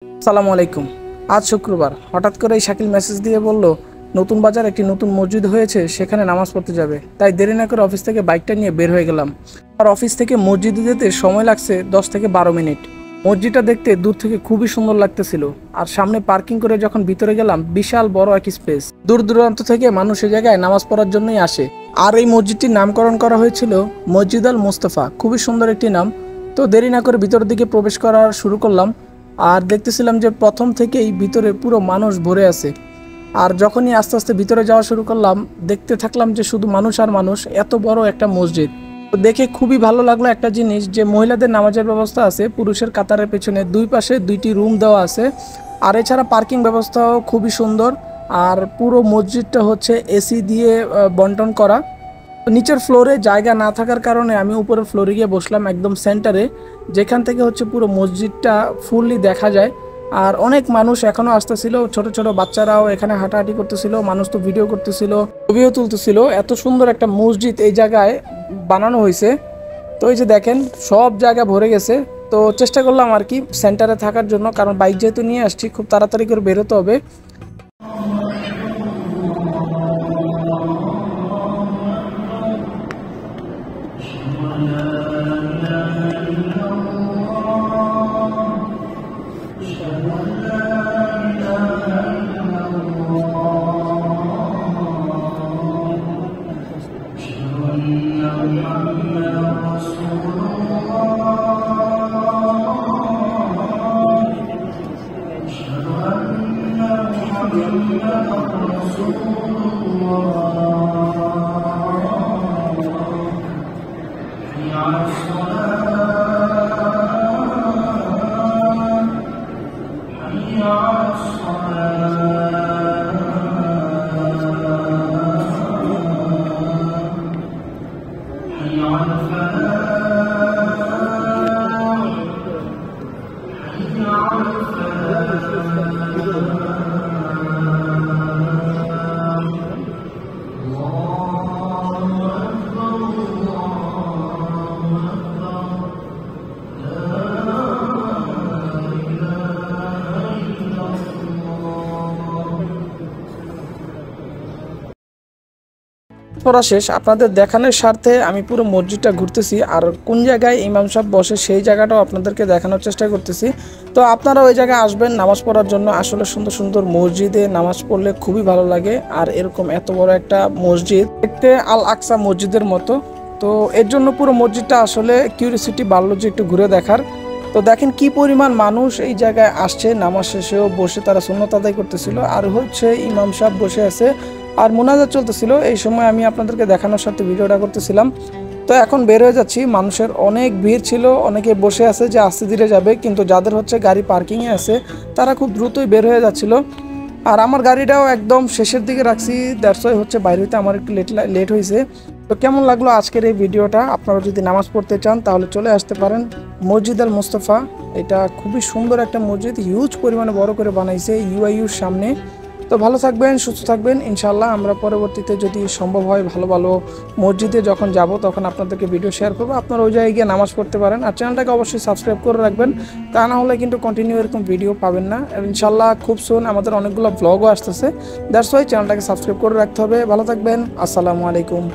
আসসালামু আলাইকুম। আজ শুক্রবার হঠাৎ করেই শাকিল মেসেজ দিয়ে বলল নতুন বাজার একটি নতুন মসজিদ হয়েছে, সেখানে নামাজ পড়তে যাবে। তাই দেরি না করে অফিস থেকে বাইকটা নিয়ে বের হয়ে গেলাম। আর অফিস থেকে মসজিদে যেতে সময় লাগছে 10 থেকে 12 মিনিট। মসজিদটা দেখতে দূর থেকে খুবই সুন্দর লাগতেছিল। আর সামনে পার্কিং করে যখন ভিতরে গেলাম, বিশাল বড় এক স্পেস। দূর দূরান্ত থেকে মানুষ এই জায়গায় নামাজ পড়ার জন্যই আসে। আর এই মসজিদটির নামকরণ করা হয়েছিল মসজিদ আল মুস্তাফা। খুবই সুন্দর একটি নাম। তো দেরি না করে ভিতরের দিকে প্রবেশ করা শুরু করলাম। আর দেখতেছিলাম যে প্রথম থেকেই ভিতরে পুরো মানুষ ভরে আছে। আর যখনই আস্তে আস্তে ভিতরে যাওয়া শুরু করলাম, দেখতে থাকলাম যে শুধু মানুষ আর মানুষ। এত বড় একটা মসজিদ। তো দেখে খুবই ভালো লাগলো একটা জিনিস, যে মহিলাদের নামাজের ব্যবস্থা আছে। পুরুষের কাতারের পেছনে দুই পাশে দুইটি রুম দেওয়া আছে। আর এছাড়া পার্কিং ব্যবস্থাও খুবই সুন্দর। আর পুরো মসজিদটা হচ্ছে এসি দিয়ে বন্টন করা। নিচের ফ্লোরে জায়গা না থাকার কারণে আমি উপরের ফ্লোরে গিয়ে বসলাম একদম সেন্টারে, যেখান থেকে হচ্ছে পুরো মসজিদটা ফুললি দেখা যায়। আর অনেক মানুষ এখনও আসতেছিল, ছোট ছোট বাচ্চারাও এখানে হাঁটাহাঁটি করতেছিল, মানুষ তো ভিডিও করতেছিল, ছবিও তুলতেছিল। এত সুন্দর একটা মসজিদ এই জায়গায় বানানো হয়েছে। তো এই যে দেখেন, সব জায়গা ভরে গেছে। তো চেষ্টা করলাম আর কি সেন্টারে থাকার জন্য, কারণ বাইক যেহেতু নিয়ে আসছি, খুব তাড়াতাড়ি করে বেরোতে হবে। পড়া শেষ, আপনাদের দেখানোর স্বার্থে আমি পুরো মসজিদটা ঘুরতেছি। আর কোন জায়গায় ইমাম সাহেব বসে সেই জায়গাটাও আপনাদেরকে দেখানোর চেষ্টা করতেছি। তো আপনারা ওই জায়গায় আসবেন নামাজ পড়ার জন্য। আসলে সুন্দর সুন্দর মসজিদে নামাজ পড়লে খুবই ভালো লাগে। আর এরকম এত বড় একটা মসজিদ দেখতে আল আকসা মসজিদের মতো। তো এর জন্য পুরো মসজিদটা আসলে কিউরিওসিটি বাড়লো যে একটু ঘুরে দেখার। তো দেখেন কি পরিমাণ মানুষ এই জায়গায় আসছে। নামাজ শেষেও বসে তারা সুন্নত আদায় করতেছিল। আর হচ্ছে ইমাম সাহেব বসে আছে আর মোনাজাত চলতেছিল। এই সময় আমি আপনাদেরকে দেখানোর সাথে ভিডিওটা করতেছিলাম। তো এখন বের হয়ে যাচ্ছি। মানুষের অনেক ভিড় ছিল, অনেকে বসে আছে যে আস্তে ধীরে যাবে, কিন্তু যাদের হচ্ছে গাড়ি পার্কিংয়ে আছে তারা খুব দ্রুতই বের হয়ে যাচ্ছিল। আর আমার গাড়িটাও একদম শেষের দিকে রাখছি, দ্যাটস ওয়াই হচ্ছে বাইরে হইতে আমার একটু লেট হয়েছে। তো কেমন লাগলো আজকের এই ভিডিওটা? আপনারা যদি নামাজ পড়তে চান তাহলে চলে আসতে পারেন মসজিদ আল মুস্তাফা। এটা খুবই সুন্দর একটা মসজিদ, হিউজ পরিমাণে বড় করে বানাইছে ইউআইউর সামনে। তো ভালো থাকবেন, সুস্থ থাকবেন ইনশাল্লাহ। আমরা পরবর্তীতে যদি সম্ভব হয় ভালো ভালো মসজিদে যখন যাব তখন আপনাদেরকে ভিডিও শেয়ার করবো। আপনারা ওই জায়গায় গিয়ে নামাজ পড়তে পারেন। আর চ্যানেলটাকে অবশ্যই সাবস্ক্রাইব করে রাখবেন, তা না হলে কিন্তু কন্টিনিউ এরকম ভিডিও পাবেন না। ইনশাল্লাহ খুব সুন আমাদের অনেকগুলো ব্লগও আসতেছে, দ্যাটস ওয়াই চ্যানেলটাকে সাবস্ক্রাইব করে রাখতে হবে। ভালো থাকবেন, আসসালামু আলাইকুম।